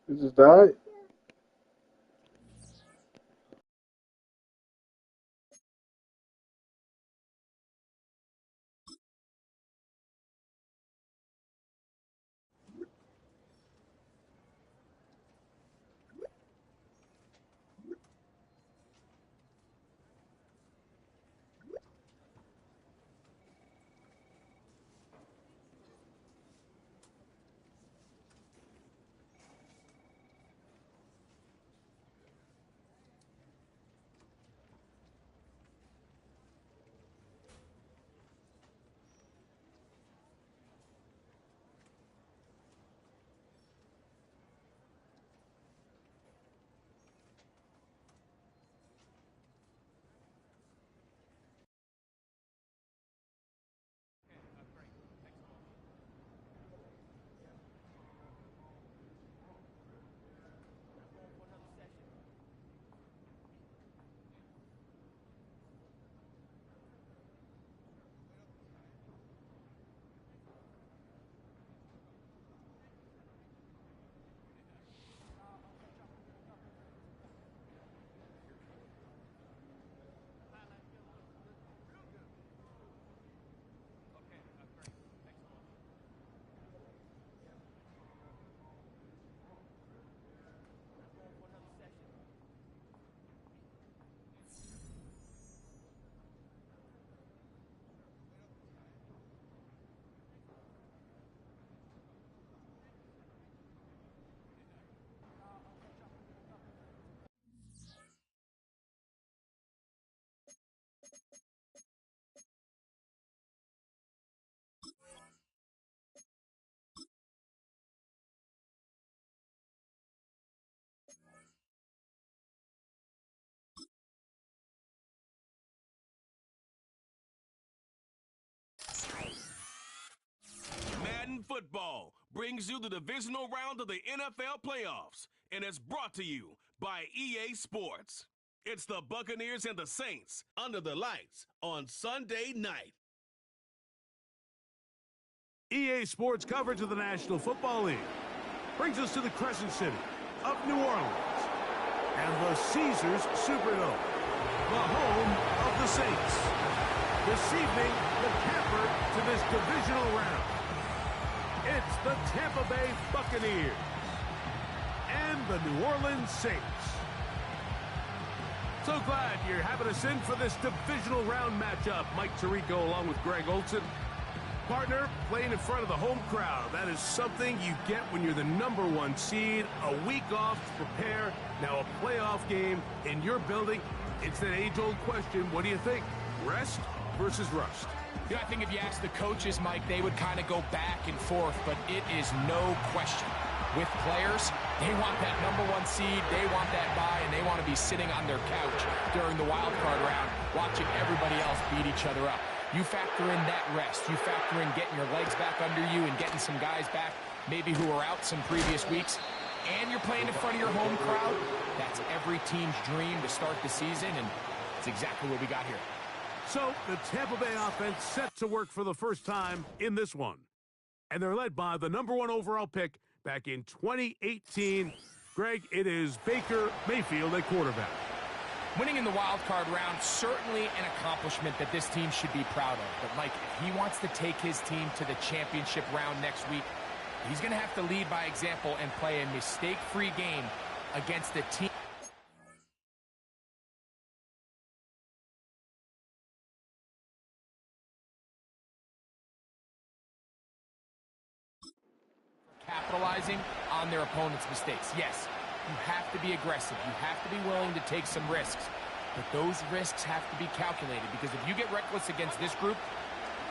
Is it that? Madden Football brings you the divisional round of the NFL playoffs, and it's brought to you by EA Sports. It's the Buccaneers and the Saints under the lights on Sunday night. EA Sports coverage of the National Football League brings us to the Crescent City of New Orleans and the Caesars Superdome, the home of the Saints. This evening, the camper to this divisional round. It's the Tampa Bay Buccaneers and the New Orleans Saints. So glad you're having us in for this divisional round matchup. Mike Tirico along with Greg Olson. Partner, playing in front of the home crowd. That is something you get when you're the #1 seed. A week off to prepare. Now a playoff game in your building. It's that age-old question. What do you think? Rest versus rust? Yeah, I think if you ask the coaches, Mike, they would kind of go back and forth, but it is no question. With players, they want that #1 seed, they want that bye, and they want to be sitting on their couch during the wild card round, watching everybody else beat each other up. You factor in that rest, you factor in getting your legs back under you and getting some guys back, maybe who were out some previous weeks, and you're playing in front of your home crowd. That's every team's dream to start the season, and it's exactly what we got here. So, the Tampa Bay offense set to work for the first time in this one. And they're led by the #1 overall pick back in 2018. Greg, it is Baker Mayfield at quarterback. Winning in the wild card round, certainly an accomplishment that this team should be proud of. But, Mike, if he wants to take his team to the championship round next week, he's going to have to lead by example and play a mistake-free game against a team capitalizing on their opponent's mistakes. Yes, you have to be aggressive. You have to be willing to take some risks. But those risks have to be calculated, because if you get reckless against this group,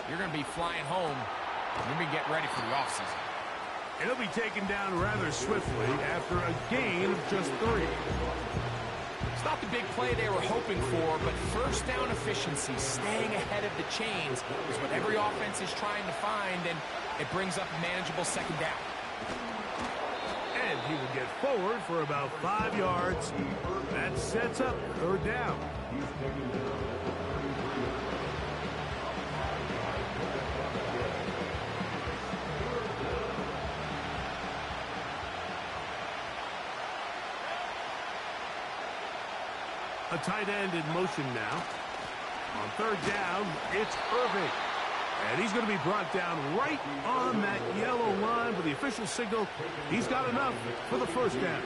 you're going to be flying home, and you're going to get ready for the offseason. And he'll be taken down rather swiftly after a gain of just 3. It's not the big play they were hoping for, but first down efficiency, staying ahead of the chains, is what every offense is trying to find, and it brings up a manageable second down. And he will get forward for about 5 yards. That sets up 3rd down. A tight end in motion now. On third down, it's Irving. And he's going to be brought down right on that yellow line with the official signal. He's got enough for the first down.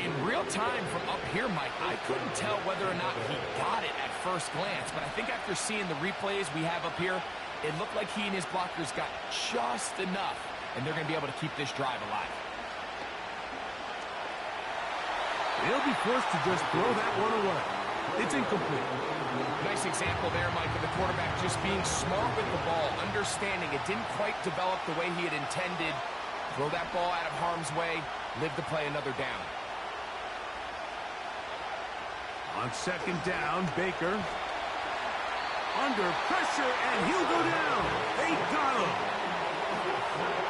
In real time from up here, Mike, I couldn't tell whether or not he got it at first glance, but I think after seeing the replays we have up here, it looked like he and his blockers got just enough, and they're going to be able to keep this drive alive. He'll be forced to just throw that one away. It's incomplete. Nice example there, Mike, of the quarterback just being smart with the ball, understanding it didn't quite develop the way he had intended. Throw that ball out of harm's way, live to play another down. On second down, Baker. Under pressure, and he'll go down. They got him.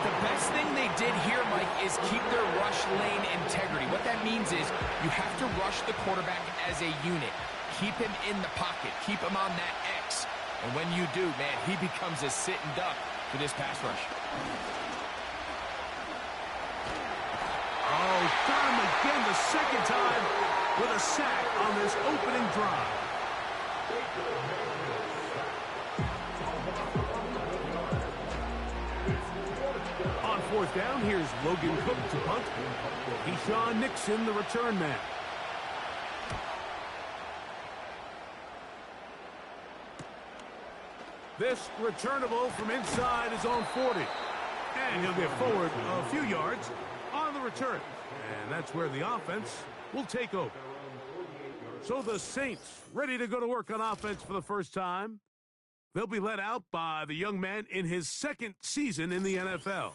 The best thing they did here, Mike, is keep their rush lane integrity. What that means is you have to rush the quarterback as a unit. Keep him in the pocket. Keep him on that X. And when you do, man, he becomes a sitting duck for this pass rush. Oh, got him again the second time with a sack on this opening drive. On fourth down, here's Logan Cook to punt. Keyshawn Nixon, the return man. This returnable from inside his own 40. And he'll get forward a few yards on the return. And that's where the offense will take over. So the Saints ready to go to work on offense for the first time. They'll be led out by the young man in his second season in the NFL.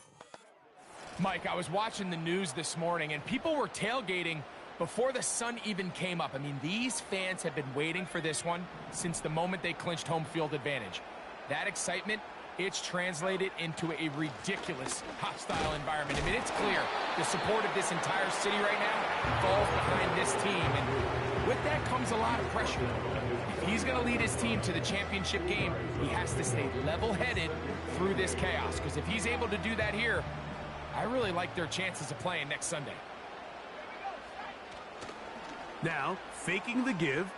Mike, I was watching the news this morning, and people were tailgating before the sun even came up. I mean, these fans have been waiting for this one since the moment they clinched home field advantage. That excitement, it's translated into a ridiculous hostile environment. I mean, it's clear the support of this entire city right now falls behind this team, and with that comes a lot of pressure. If he's going to lead his team to the championship game, he has to stay level-headed through this chaos, because if he's able to do that here, I really like their chances of playing next Sunday. Now, faking the give.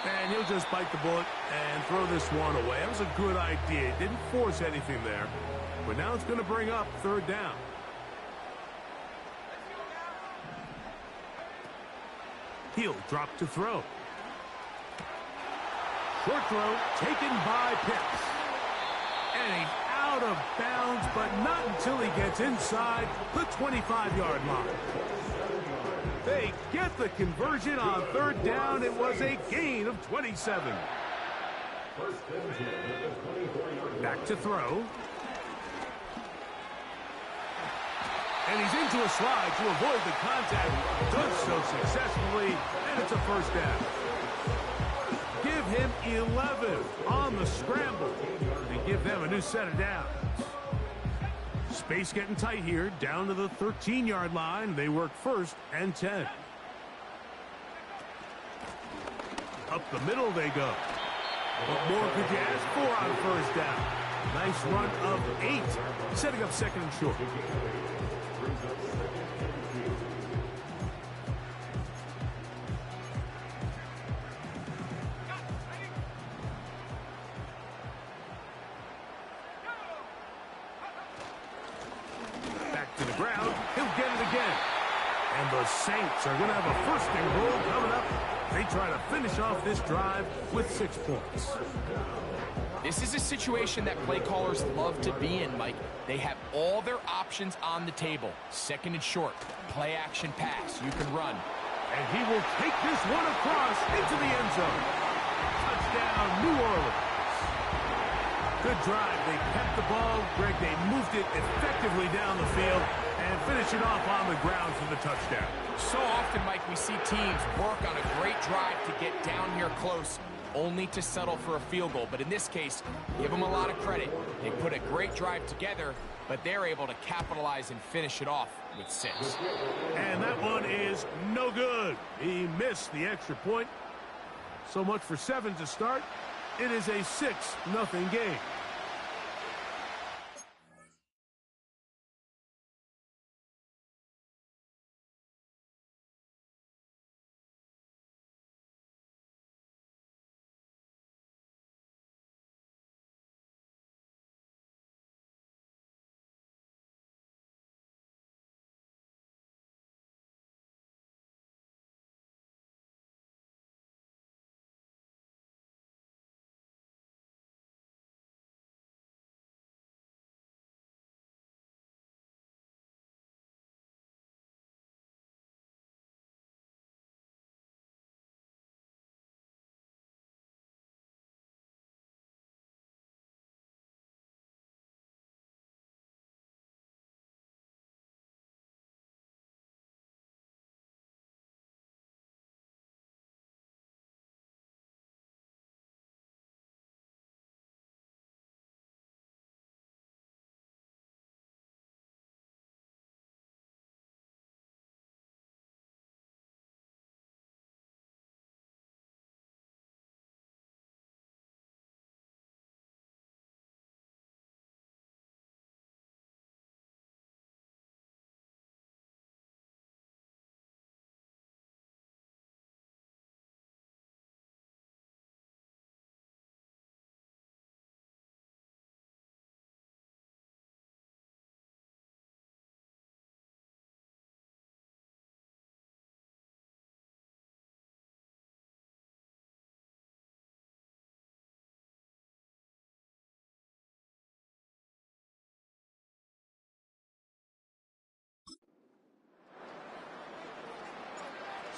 And he'll just bite the bullet and throw this one away. That was a good idea. Didn't force anything there. But now it's going to bring up third down. He'll drop to throw. Short throw taken by Pitts. And he's out of bounds, but not until he gets inside the 25-yard line. They get the conversion on third down. It was a gain of 27. Back to throw. And he's into a slide to avoid the contact. Does so successfully, and it's a first down. Give him 11 on the scramble and give them a new set of downs. Space getting tight here, down to the 13-yard line. They work first and 10. Up the middle they go. What more could you ask for on first down? Nice run of 8, setting up second and short. To the ground, he'll get it again. And the Saints are going to have a first and goal coming up. They try to finish off this drive with 6 points. This is a situation that play callers love to be in, Mike. They have all their options on the table. Second and short, play action pass. You can run. And he will take this one across into the end zone. Touchdown, New Orleans. Good drive. They kept the ball. Greg, they moved it effectively down the field and finish it off on the ground for the touchdown. So often, Mike, we see teams work on a great drive to get down here close, only to settle for a field goal. But in this case, give them a lot of credit. They put a great drive together, but they're able to capitalize and finish it off with 6. And that one is no good. He missed the extra point. So much for 7 to start. It is a 6-0 game.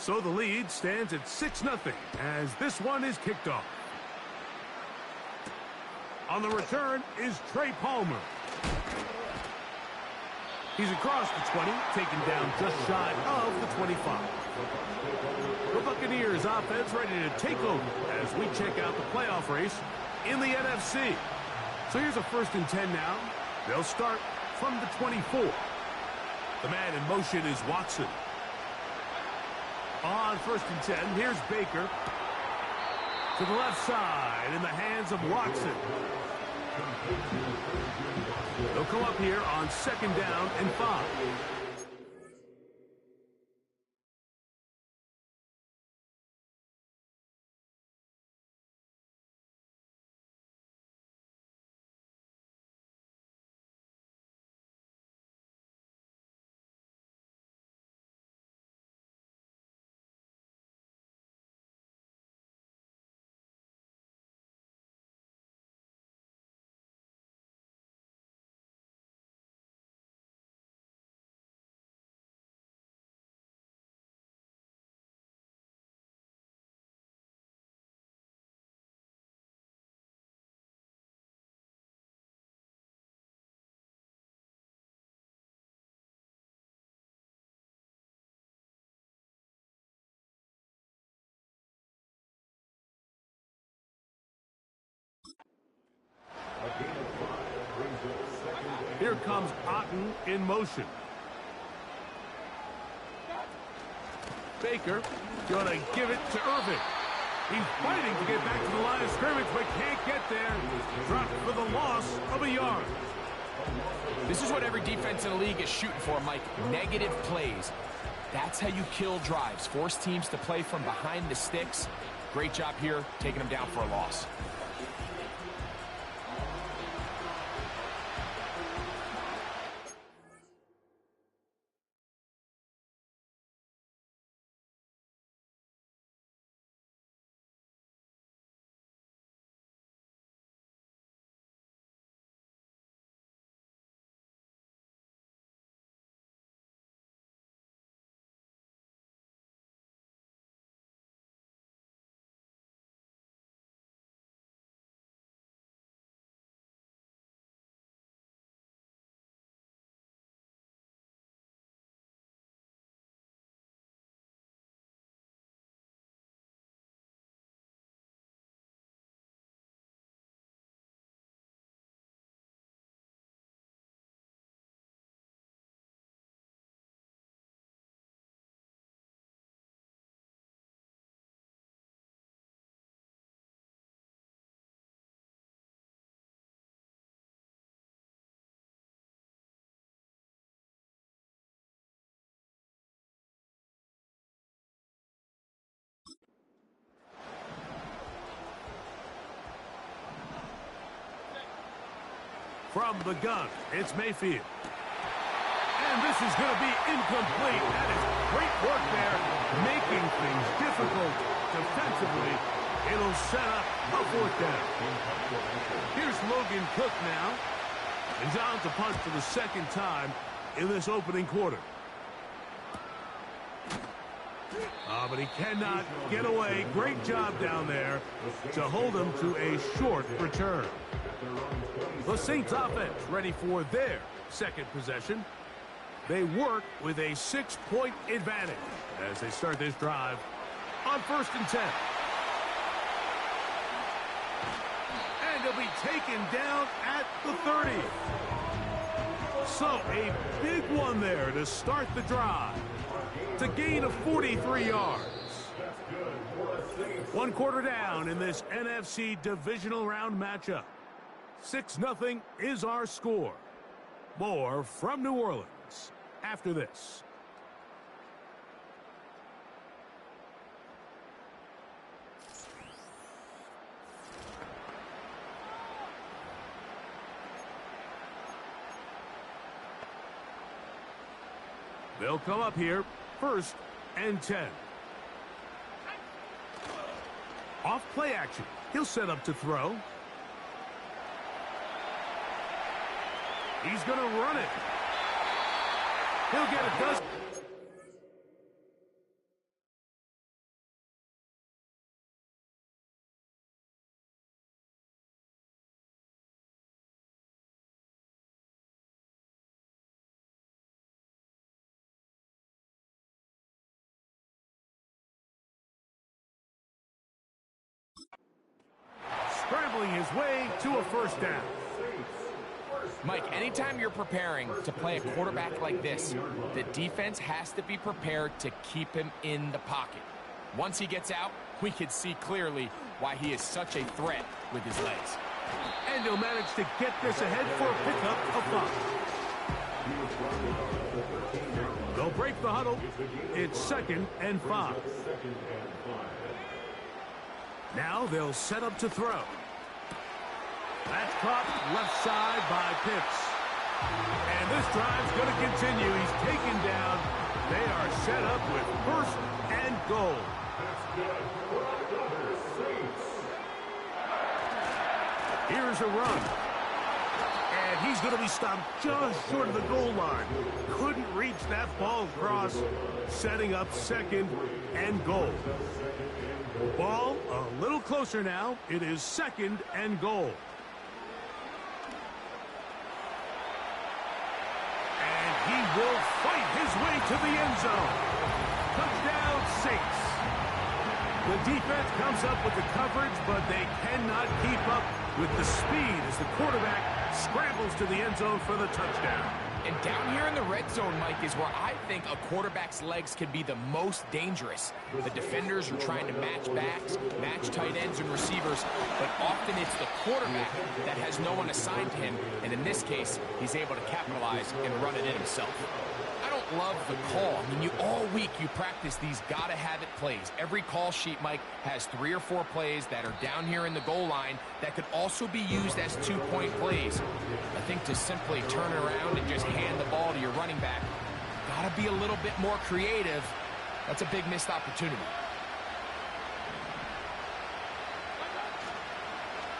So the lead stands at 6-0 as this one is kicked off. On the return is Trey Palmer. He's across the 20, taken down just shy of the 25. The Buccaneers offense ready to take over as we check out the playoff race in the NFC. So here's a 1st and 10 now. They'll start from the 24. The man in motion is Watson. On 1st and 10, here's Baker. To the left side in the hands of Watson. They'll come up here on 2nd down and 5. Here comes Otten in motion. Baker going to give it to Irving. He's fighting to get back to the line of scrimmage, but can't get there. Dropped for the loss of a yard. This is what every defense in the league is shooting for, Mike. Negative plays. That's how you kill drives. Force teams to play from behind the sticks. Great job here, taking them down for a loss. From the gun, it's Mayfield. And this is going to be incomplete. That is great work there, making things difficult defensively. It'll set up a 4th down. Here's Logan Cook now. He's on to punt for the 2nd time in this opening quarter. But he cannot get away. Great job down there to hold him to a short return. The Saints offense ready for their 2nd possession. They work with a 6-point advantage as they start this drive on 1st and 10. And he'll be taken down at the 30. So a big one there to start the drive. To gain of 43 yards. 1 quarter down in this NFC divisional round matchup. 6-0 is our score. More from New Orleans after this. They'll come up here, 1st and 10. Off play action. He'll set up to throw. He's going to run it. He'll get it done. scrambling his way to a first down. Mike, anytime you're preparing to play a quarterback like this, the defense has to be prepared to keep him in the pocket. Once he gets out, we can see clearly why he is such a threat with his legs. And he'll manage to get this ahead for a pickup of 5. They'll break the huddle. It's 2nd and 5. Now they'll set up to throw. That's caught left side by Pitts. And this drive's going to continue. He's taken down. They are set up with 1st and goal. Here's a run. And he's going to be stopped just short of the goal line. Couldn't reach that ball across, setting up 2nd and goal. Ball a little closer now. It is 2nd and goal. And he will fight his way to the end zone. Touchdown, Saints. The defense comes up with the coverage, but they cannot keep up with the speed as the quarterback scrambles to the end zone for the touchdown. And down here in the red zone, Mike, is where I think a quarterback's legs can be the most dangerous. The defenders are trying to match backs, match tight ends and receivers, but often it's the quarterback that has no one assigned to him, and in this case, he's able to capitalize and run it in himself. I don't love the call. I mean, all week you practice these gotta-have-it plays. Every call sheet, Mike, has 3 or 4 plays that are down here in the goal line that could also be used as 2-point plays. I think to simply turn around and just hand the ball to your running back, gotta be a little bit more creative. That's a big missed opportunity.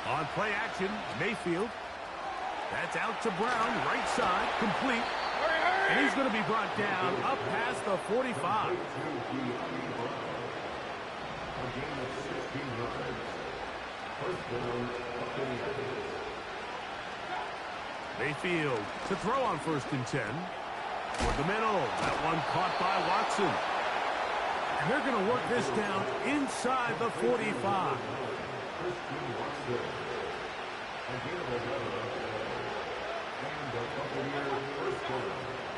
On play action, Mayfield. That's out to Brown, right side, complete. And he's going to be brought down up past the 45. Mayfield to throw on 1st and 10. Toward the middle. That one caught by Watson. And they're going to work this down inside the 45.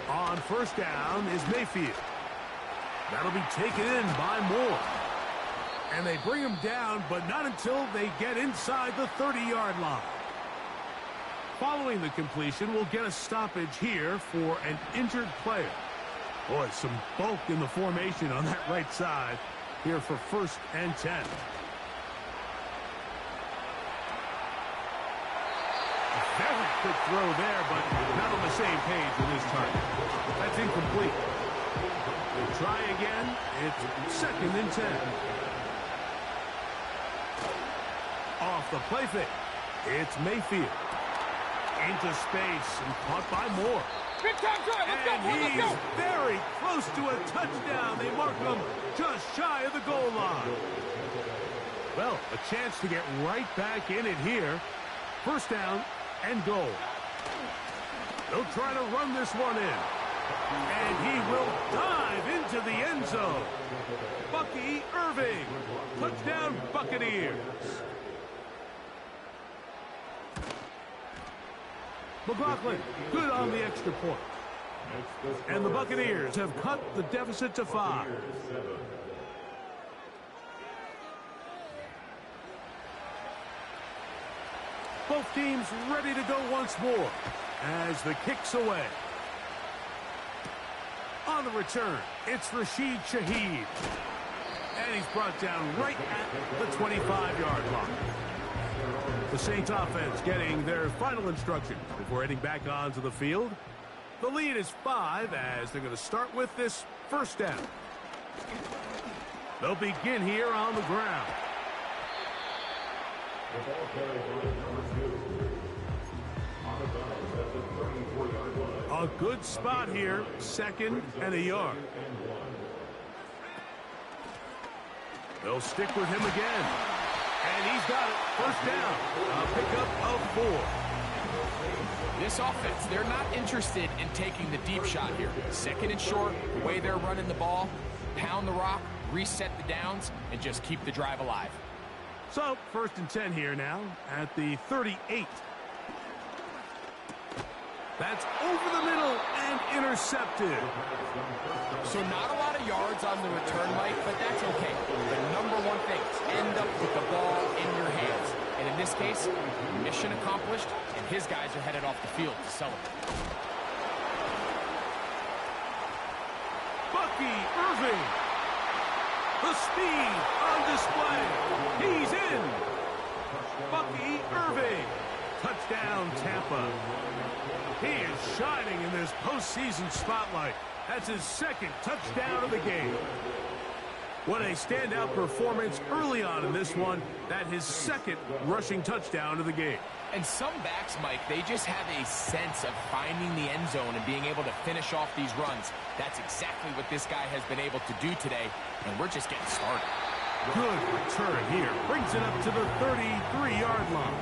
On 1st down is Mayfield. That'll be taken in by Moore. And they bring him down, but not until they get inside the 30-yard line. Following the completion, we'll get a stoppage here for an injured player. Boy, some bulk in the formation on that right side here for 1st and 10. Very quick throw there, but not on the same page with his target. That's incomplete. They try again. It's 2nd and 10. Off the play fake. It's Mayfield. Into space and caught by Moore. Big time drive. Let's go, boy, let's go. He's very close to a touchdown. They mark him just shy of the goal line. Well, a chance to get right back in it here. 1st down and goal. They'll try to run this one in. And he will dive into the end zone. Bucky Irving. Touchdown, Buccaneers. McLaughlin, good on the extra point. And the Buccaneers have cut the deficit to 5. Both teams ready to go once more as the kick's away. On the return, it's Rashid Shaheed. And he's brought down right at the 25-yard line. The Saints offense getting their final instructions before heading back onto the field. The lead is 5 as they're going to start with this 1st down. They'll begin here on the ground. A good spot here, 2nd and a yard. They'll stick with him again. And he's got it. 1st down. A pickup of 4. This offense, they're not interested in taking the deep shot here. 2nd and short, the way they're running the ball, pound the rock, reset the downs, and just keep the drive alive. So, 1st and 10 here now at the 38. That's over the middle and intercepted. So not a lot of yards on the return, Mike, but that's okay. The number one thing is end up with the ball in your hands. And in this case, mission accomplished, and his guys are headed off the field to celebrate. Bucky Irving. The speed on display. He's in. Bucky Irving. Touchdown, Tampa. He is shining in this postseason spotlight. That's his 2nd touchdown of the game. What a standout performance early on in this one. That his 2nd rushing touchdown of the game. And some backs, Mike, they just have a sense of finding the end zone and being able to finish off these runs. That's exactly what this guy has been able to do today, and we're just getting started. Good return here. Brings it up to the 33-yard line.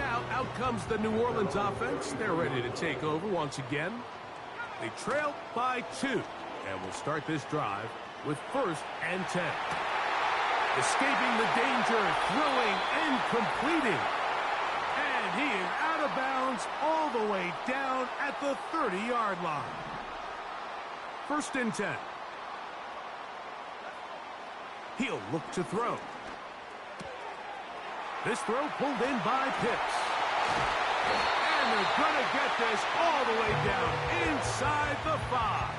Now, out comes the New Orleans offense. They're ready to take over once again. They trail by 2, and will start this drive with 1st and 10. Escaping the danger, throwing and completing. And he is out of bounds all the way down at the 30-yard line. 1st and 10. He'll look to throw. This throw pulled in by Pitts. And they're going to get this all the way down inside the 5.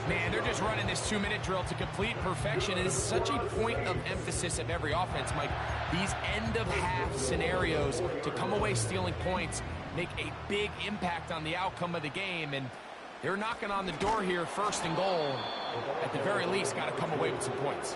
Man, they're just running this 2-minute drill to complete perfection. It is such a point of emphasis of every offense, Mike. These end-of-half scenarios to come away stealing points make a big impact on the outcome of the game. And they're knocking on the door here, 1st and goal. At the very least, got to come away with some points.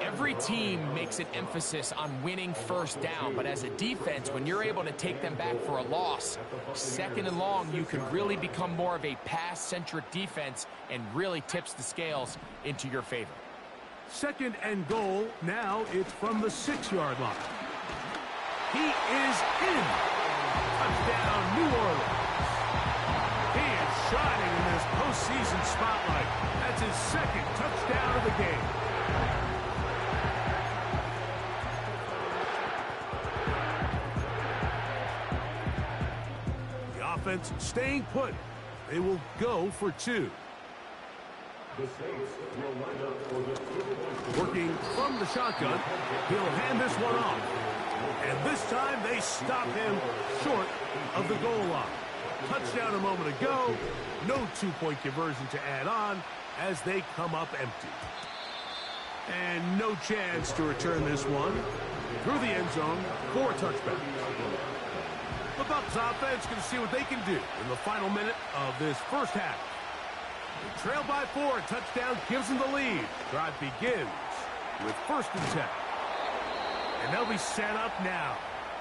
Every team makes an emphasis on winning 1st down, but as a defense, when you're able to take them back for a loss, 2nd and long, you can really become more of a pass-centric defense and really tips the scales into your favor. 2nd and goal. Now it's from the 6-yard line. He is in. Touchdown, New Orleans. He is shining in this postseason spotlight. That's his 2nd touchdown of the game. Offense staying put. They will go for 2. Working from the shotgun, he'll hand this one off. And this time they stop him short of the goal line. Touchdown a moment ago. No 2-point conversion to add on as they come up empty. And no chance to return this one through the end zone for a touchback. The Bucs offense going to see what they can do in the final minute of this 1st half. They trail by 4. Touchdown gives them the lead. Drive begins with 1st and 10. And they'll be set up now.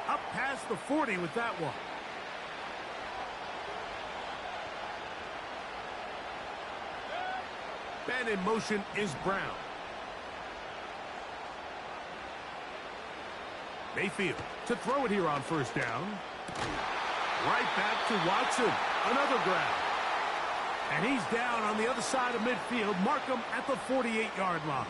Up past the 40 with that one. And in motion is Brown. Mayfield to throw it here on 1st down. Right back to Watson. Another grab. And he's down on the other side of midfield. Mark him at the 48-yard line.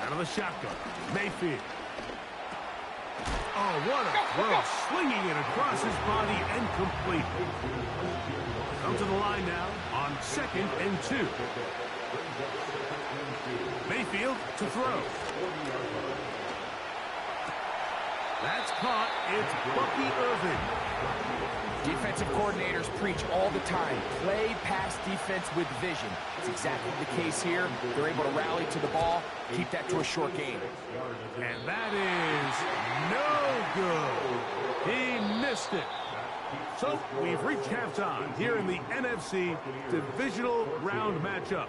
Out of the shotgun. Mayfield. Oh, what a throw. Swinging it across his body and complete. Come to the line now on 2nd and 2. Mayfield to throw. That's caught. It's Bucky Irving. Defensive coordinators preach all the time. Play pass defense with vision. It's exactly the case here. They're able to rally to the ball, keep that to a short game. And that is no good. He missed it. So we've reached halftime here in the NFC Divisional Round matchup.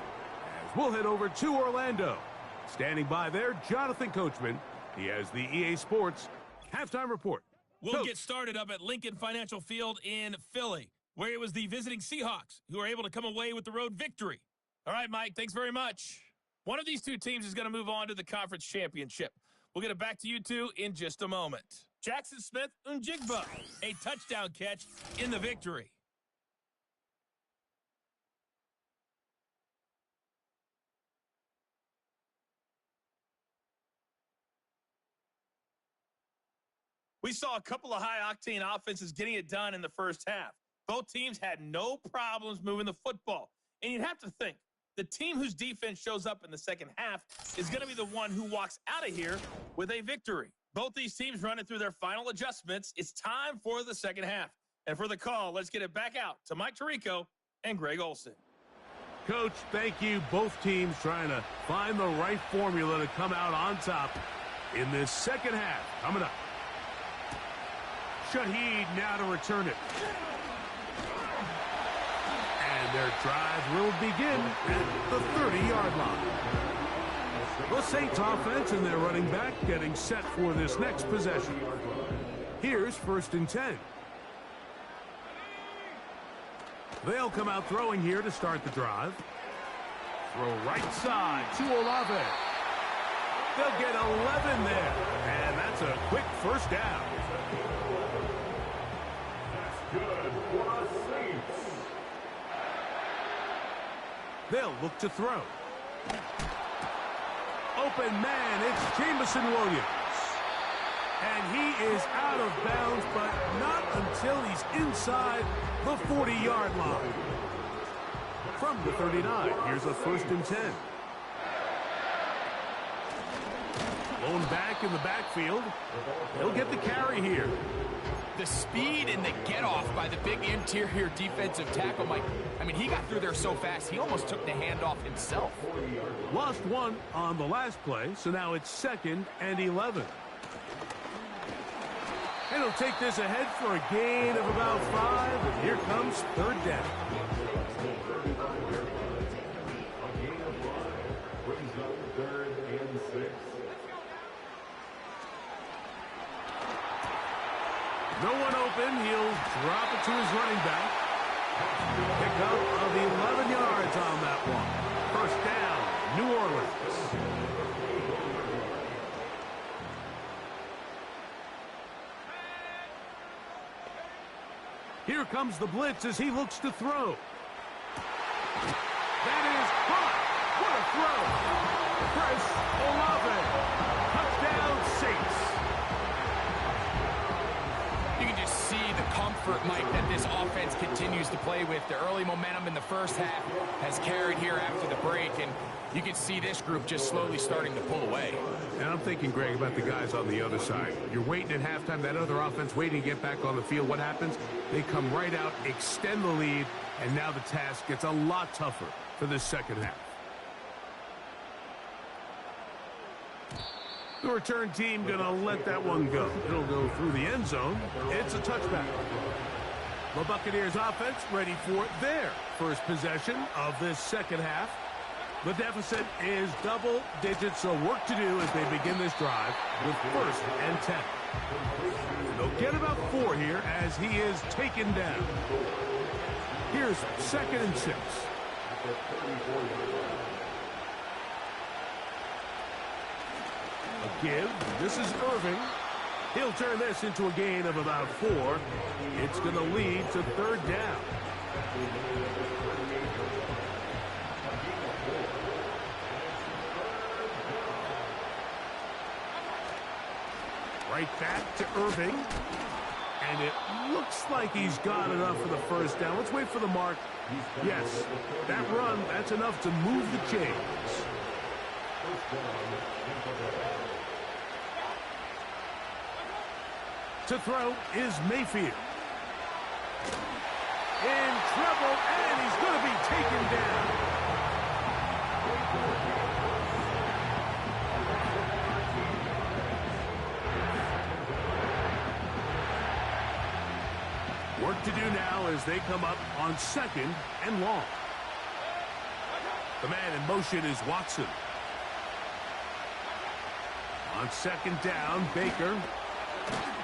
As we'll head over to Orlando. Standing by there, Jonathan Coachman. He has the EA Sports halftime report. We'll get started up at Lincoln Financial Field in Philly, where it was the visiting Seahawks who were able to come away with the road victory. All right, Mike, thanks very much. One of these two teams is going to move on to the conference championship. We'll get it back to you two in just a moment. Jackson Smith-Njigba, a touchdown catch in the victory. We saw a couple of high-octane offenses getting it done in the first half. Both teams had no problems moving the football. And you'd have to think, the team whose defense shows up in the second half is going to be the one who walks out of here with a victory. Both these teams running through their final adjustments. It's time for the second half. And for the call, let's get it back out to Mike Tirico and Greg Olson. Coach, thank you. Both teams trying to find the right formula to come out on top in this second half. Coming up. Shaheed now to return it. And their drive will begin at the 30-yard line. The Saints offense and their running back getting set for this next possession. Here's 1st and 10. They'll come out throwing here to start the drive. Throw right side to Olave. They'll get 11 there. And that's a quick first down. That's good for the Saints. They'll look to throw. Open man, it's Jamison Williams. And he is out of bounds, but not until he's inside the 40-yard line. From the 39, here's a 1st and 10. Lone back in the backfield. He'll get the carry here. The speed and the get-off by the big interior defensive tackle, Mike. I mean, he got through there so fast, he almost took the handoff himself. Lost one on the last play, so now it's 2nd and 11. And he'll take this ahead for a gain of about 5. And here comes 3rd down. A gain of 5 brings up 3rd and 6. No one open. He'll drop it to his running back. Pickup of 11 yards on that one. 1st down, New Orleans. Here comes the blitz as he looks to throw. That is caught. What a throw. Chris Olave. Touchdown, Saints. You can just see the comfort, Mike, that this offense continues to play with. The early momentum in the first half has carried here after the break, and you can see this group just slowly starting to pull away. And I'm thinking, Greg, about the guys on the other side. You're waiting at halftime, that other offense waiting to get back on the field. What happens? They come right out, extend the lead, and now the task gets a lot tougher for this second half. The return team going to let that one go. It'll go through the end zone. It's a touchback. The Buccaneers offense ready for their first possession of this second half. The deficit is double digits, so work to do as they begin this drive with 1st and 10. They'll get about 4 here as he is taken down. Here's 2nd and 6. A give. This is Irving. He'll turn this into a gain of about 4. It's going to lead to 3rd down. Right back to Irving. And it looks like he's got enough for the 1st down. Let's wait for the mark. Yes, that run, that's enough to move the chains. To throw is Mayfield. In trouble, and he's going to be taken down. Work to do now as they come up on 2nd and long. The man in motion is Watson. On 2nd down, Baker.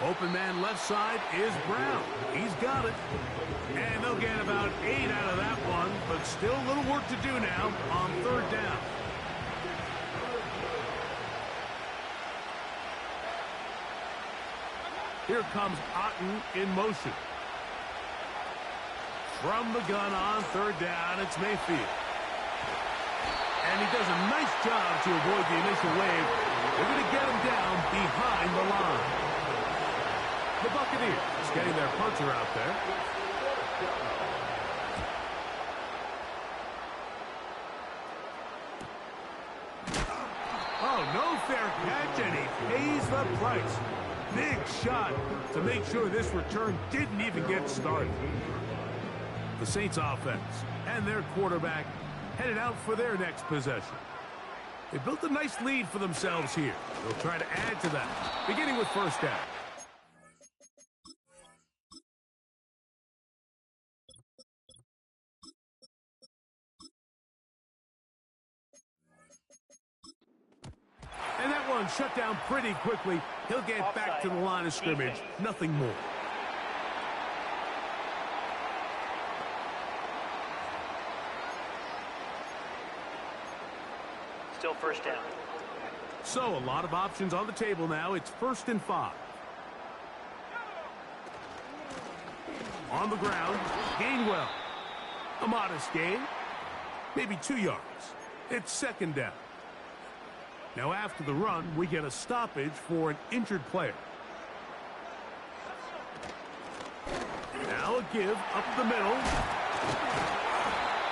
Open man left side is Brown. He's got it. And they'll get about 8 out of that one, but still a little work to do now on 3rd down. Here comes Otten in motion. From the gun on 3rd down, it's Mayfield. And he does a nice job to avoid the initial wave. They're going to get him down behind the line. The Buccaneers getting their punter out there. Oh, no fair catch, and he pays the price. Big shot to make sure this return didn't even get started. The Saints offense and their quarterback headed out for their next possession. They built a nice lead for themselves here. They'll try to add to that, beginning with first down. And that one shut down pretty quickly. He'll get back to the line of scrimmage. Nothing more. Still first down. So, a lot of options on the table now. It's 1st and 5. On the ground, Gainwell. A modest gain. Maybe 2 yards. It's 2nd down. Now, after the run, we get a stoppage for an injured player. Now a give up the middle.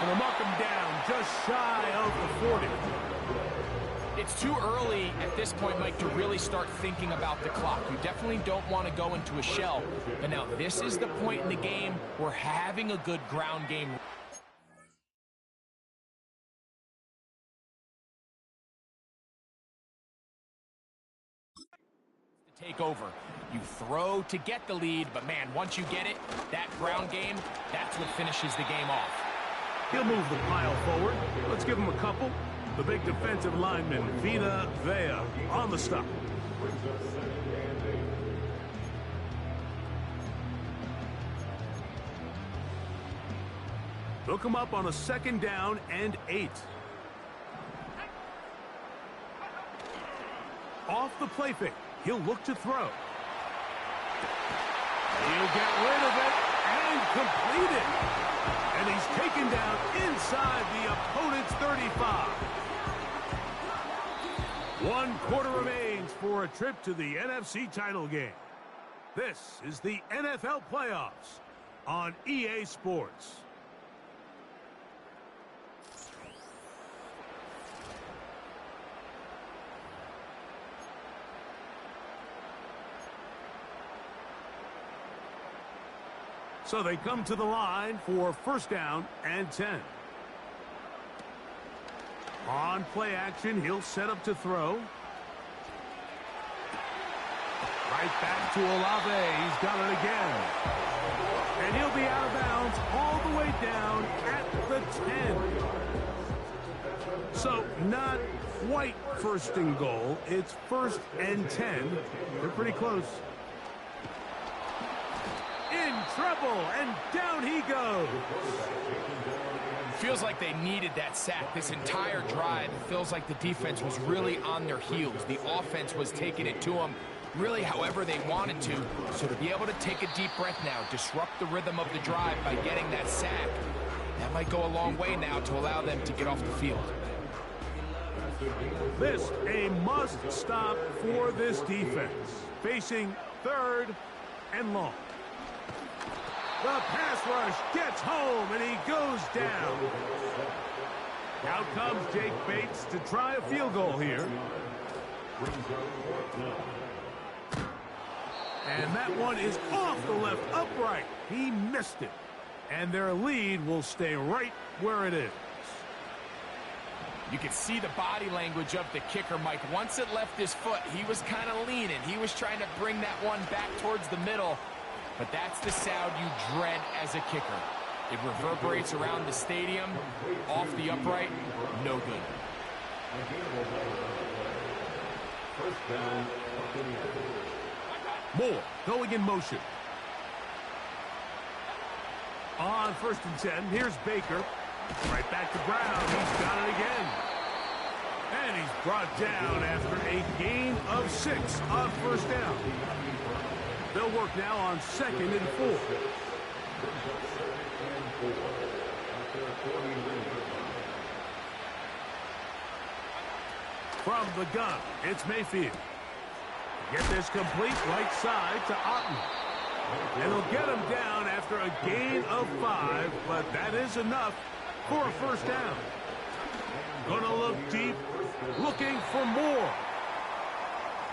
And they'll mark him down just shy of the 40. It's too early at this point, Mike, to really start thinking about the clock. You definitely don't want to go into a shell. But now this is the point in the game where having a good ground game to take over. You throw to get the lead, but man, once you get it, that ground game, that's what finishes the game off. He'll move the pile forward. Let's give him a couple. The big defensive lineman, Vita Vea, on the stop. They'll come up on a 2nd down and 8. Off the play fake. He'll look to throw. He'll get rid of it and complete it. And he's taken down inside the opponent's 35. 1 quarter remains for a trip to the NFC title game. This is the NFL playoffs on EA Sports. So they come to the line for 1st down and 10. On play action, he'll set up to throw. Right back to Olave. He's got it again. And he'll be out of bounds all the way down at the 10. So not quite 1st and goal. It's 1st and 10. They're pretty close. In trouble, and down he goes. Feels like they needed that sack this entire drive. It feels like the defense was really on their heels. The offense was taking it to them really however they wanted to. So to be able to take a deep breath now, disrupt the rhythm of the drive by getting that sack, that might go a long way now to allow them to get off the field. This a must stop for this defense. Facing 3rd and long. The pass rush gets home, and he goes down. Out comes Jake Bates to try a field goal here. And that one is off the left upright. He missed it. And their lead will stay right where it is. You can see the body language of the kicker, Mike. Once it left his foot, he was kind of leaning. He was trying to bring that one back towards the middle. But that's the sound you dread as a kicker. It reverberates around the stadium, off the upright, no good. Moore going in motion. On 1st and 10, here's Baker. Right back to Brown. He's got it again. And he's brought down after a gain of 6 on 1st down. They'll work now on 2nd and 4. From the gun, it's Mayfield. Get this complete right side to Otten. And they'll get him down after a gain of 5, but that is enough for a first down. Gonna look deep, looking for more.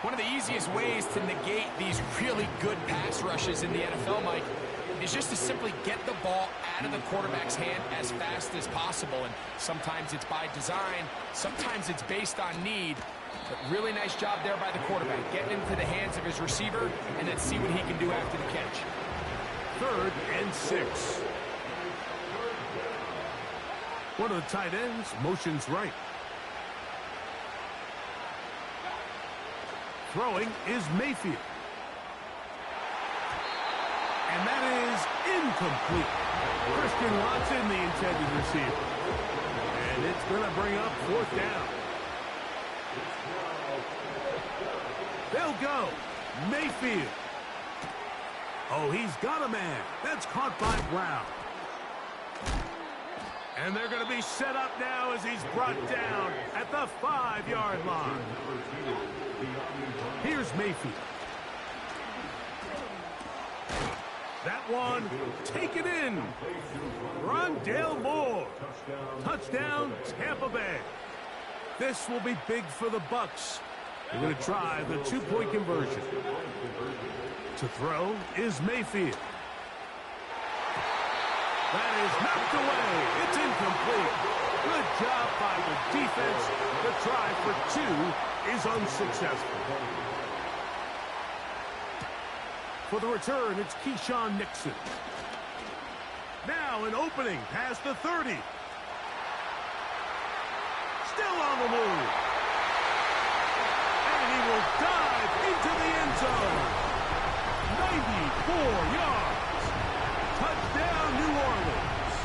One of the easiest ways to negate these really good pass rushes in the NFL, Mike, is just to simply get the ball out of the quarterback's hand as fast as possible. And sometimes it's by design, sometimes it's based on need. But really nice job there by the quarterback, getting into the hands of his receiver, and then see what he can do after the catch. 3rd and 6. One of the tight ends motions right. Throwing is Mayfield. And that is incomplete. Christian Watson, the intended receiver. And it's going to bring up 4th down. They'll go. Mayfield. Oh, he's got a man. That's caught by Brown. And they're going to be set up now as he's brought down at the 5-yard line. Here's Mayfield. That one taken in. Rondale Moore. Touchdown, Tampa Bay. This will be big for the Bucs. They're going to try the 2-point conversion. To throw is Mayfield. That is knocked away. It's incomplete. Good job by the defense. The try for 2 is unsuccessful. For the return, it's Keyshawn Nixon. Now an opening past the 30. Still on the move. And he will dive into the end zone. 94 yards. Touchdown, New Orleans.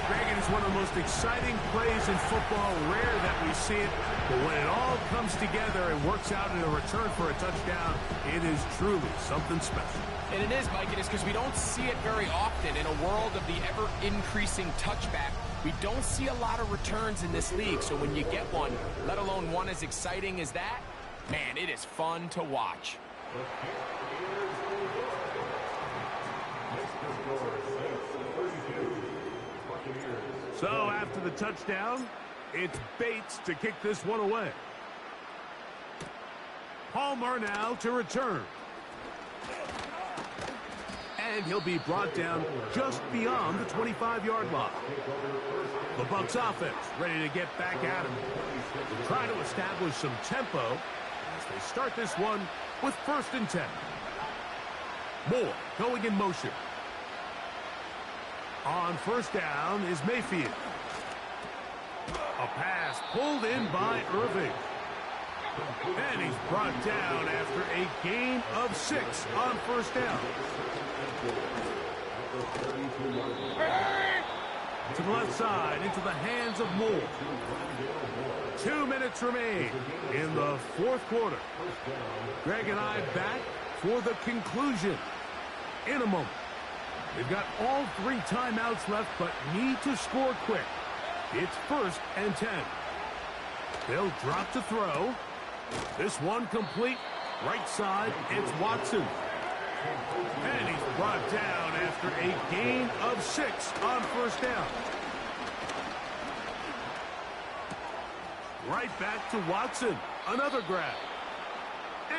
Greg, it is one of the most exciting plays in football. Rare that we see it, but when it all comes together and works out in a return for a touchdown, it is truly something special. And it is, Mike, it is because we don't see it very often in a world of the ever-increasing touchback. We don't see a lot of returns in this league, so when you get one, let alone one as exciting as that, man, it is fun to watch. So after the touchdown, it's Bates to kick this one away. Palmer now to return. And he'll be brought down just beyond the 25-yard line. The Bucs offense ready to get back at him. They'll try to establish some tempo as they start this one with 1st and 10. Moore going in motion. On 1st down is Mayfield. A pass pulled in by Irving. And he's brought down after a gain of 6 on 1st down. To the left side, into the hands of Moore. 2 minutes remain in the 4th quarter. Greg and I back for the conclusion in a moment. They've got all 3 timeouts left, but need to score quick. It's 1st and 10. They'll drop to throw. This one complete. Right side, it's Watson. And he's brought down after a gain of 6 on 1st down. Right back to Watson. Another grab.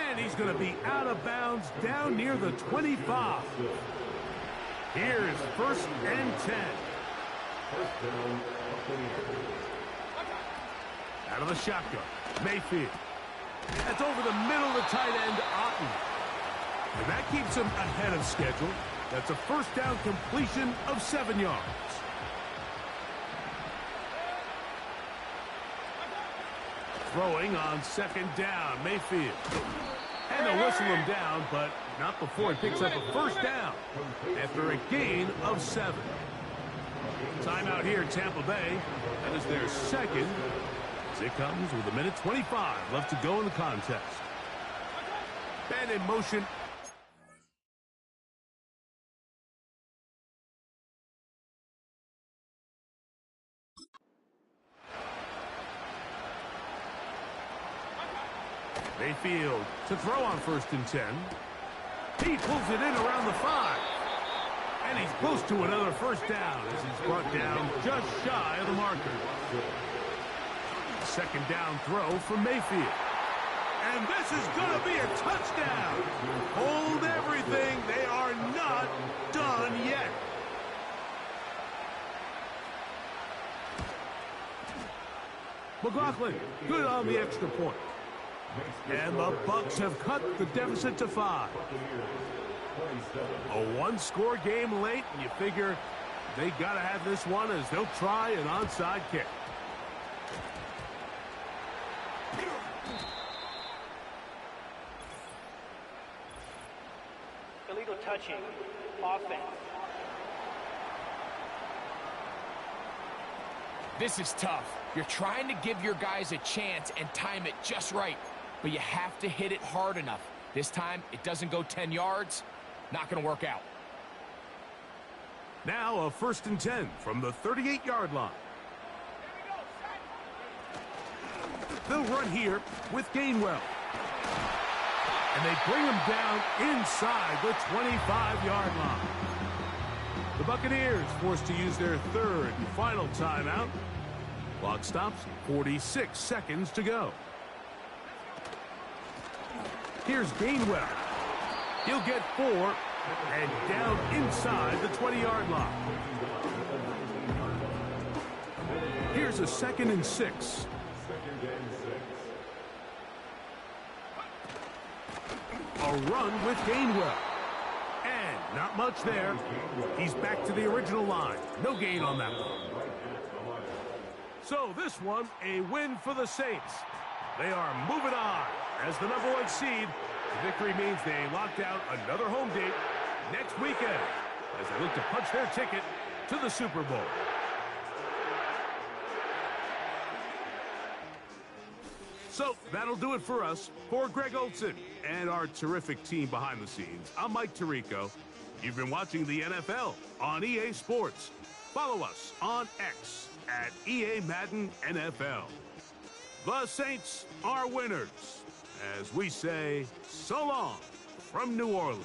And he's going to be out of bounds down near the 25. Here's 1st and 10. Out of the shotgun, Mayfield. That's over the middle of the tight end, Otten. And that keeps him ahead of schedule. That's a 1st down completion of 7 yards. Throwing on 2nd down, Mayfield. And they'll whistle him down, but not before he picks up a 1st down after a gain of 7. Timeout here, Tampa Bay. That is their 2nd. As it comes with 1:25 left to go in the contest. And in motion. Mayfield to throw on 1st and 10. He pulls it in around the 5. And he's close to another first down as he's brought down just shy of the marker. 2nd down throw from Mayfield. And this is going to be a touchdown. Hold everything. They are not done yet. McLaughlin, good on the extra point. And the Bucs have cut the deficit to 5. A one-score game late, and you figure they got to have this one as they'll try an onside kick. Illegal touching, offense. This is tough. You're trying to give your guys a chance and time it just right, but you have to hit it hard enough. This time, it doesn't go 10 yards. Not going to work out. Now a 1st and 10 from the 38-yard line. They'll run here with Gainwell. And they bring him down inside the 25-yard line. The Buccaneers forced to use their 3rd and final timeout. Clock stops, 46 seconds to go. Here's Gainwell. He'll get 4 and down inside the 20-yard line. Here's a 2nd and 6. A run with Gainwell. And not much there. He's back to the original line. No gain on that one. So this one, a win for the Saints. They are moving on as the #1 seed. The victory means they locked out another home date next weekend as they look to punch their ticket to the Super Bowl. So that'll do it for us. For Greg Olson and our terrific team behind the scenes, I'm Mike Tirico. You've been watching the NFL on EA Sports. Follow us on X at EA Madden NFL. The Saints are winners, as we say so long from New Orleans.